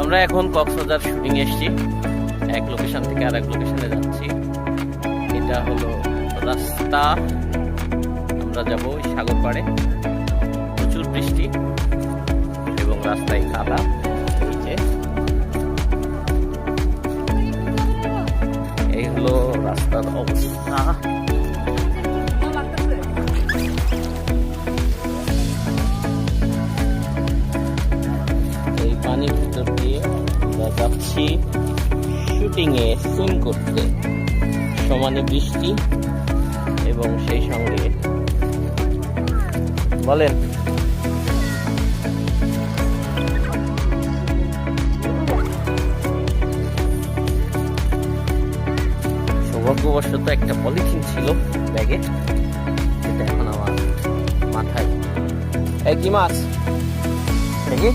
আমরা এখন কক্সবাজার শুটিং এসেছি, এক লোকেশন থেকে আরেক লোকেশনে যাচ্ছি। এটা হলো রাস্তা, আমরা যাব ওই সাগর পাড়ে। প্রচুর বৃষ্টি এবং রাস্তায় কাদা। এই হলো রাস্তার অবস্থা। এই পানির ভিতর দিয়ে আমরা যাচ্ছি শুটিং এ সুইম করতে। সমানে বৃষ্টি এবং সেই সঙ্গে বলেন সৌভাগ্যবশত একটা পলিথিন ছিল ব্যাগে, এটা এখন আমার মাথায়। কি মাছ দেখি